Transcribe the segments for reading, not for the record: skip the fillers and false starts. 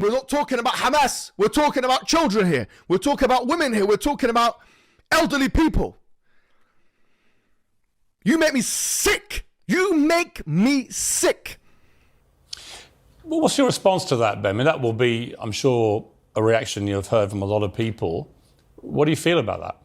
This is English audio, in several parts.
We're not talking about Hamas. We're talking about children here. We're talking about women here. We're talking about elderly people. You make me sick. You make me sick. Well, what's your response to that, Ben? I mean, that will be, I'm sure, a reaction you've heard from a lot of people. What do you feel about that?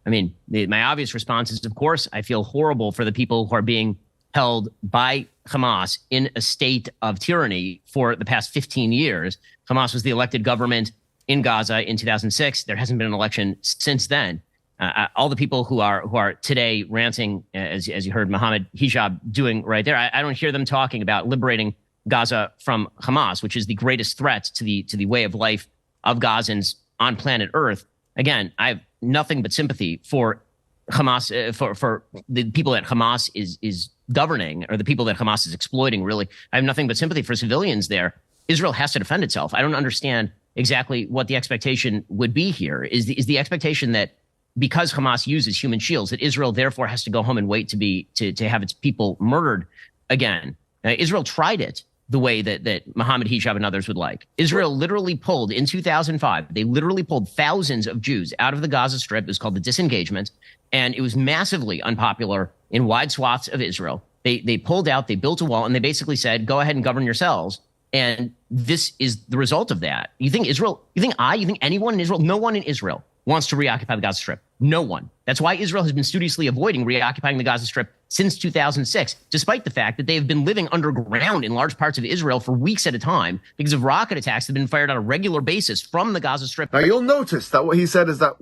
I mean, my obvious response is, of course, I feel horrible for the people who are being held by Hamas in a state of tyranny for the past 15 years. Hamas was the elected government in Gaza in 2006. There hasn't been an election since then. All the people who are today ranting, as you heard Mohamed Hijab doing right there, I don't hear them talking about liberating Gaza from Hamas, which is the greatest threat to the way of life of Gazans on planet Earth. Again, I have nothing but sympathy for Hamas, for the people that Hamas is governing, or the people that Hamas is exploiting, really. I have nothing but sympathy for civilians there. Israel has to defend itself. I don't understand exactly what the expectation would be here. Is the expectation that because Hamas uses human shields, that Israel therefore has to go home and wait to have its people murdered again? Israel tried it the way that Mohamed Hijab and others would like. Israel literally pulled, in 2005, they literally pulled thousands of Jews out of the Gaza Strip. It was called the disengagement, and it was massively unpopular in wide swaths of Israel. They pulled out, they built a wall, and they basically said, go ahead and govern yourselves. And this is the result of that. You think anyone in Israel, no one in Israel wants to reoccupy the Gaza Strip. No one. That's why Israel has been studiously avoiding reoccupying the Gaza Strip since 2006, despite the fact that they have been living underground in large parts of Israel for weeks at a time because of rocket attacks that have been fired on a regular basis from the Gaza Strip. Now, you'll notice that what he said is that,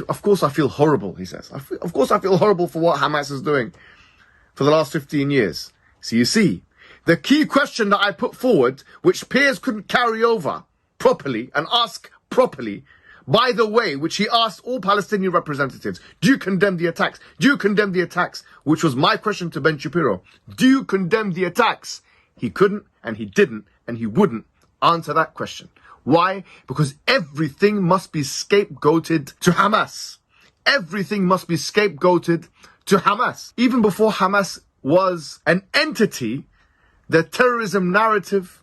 of course, I feel horrible, he says. Of course, I feel horrible for what Hamas is doing for the last 15 years. So you see, the key question that I put forward, which Piers couldn't carry over properly and ask properly, by the way, which he asked all Palestinian representatives, do you condemn the attacks? Do you condemn the attacks? Which was my question to Ben Shapiro. Do you condemn the attacks? He couldn't, and he didn't, and he wouldn't answer that question. Why? Because everything must be scapegoated to Hamas. Everything must be scapegoated to Hamas. Even before Hamas was an entity, the terrorism narrative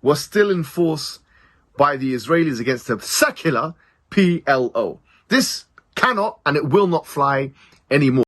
was still in force by the Israelis against the secular PLO. This cannot and it will not fly anymore.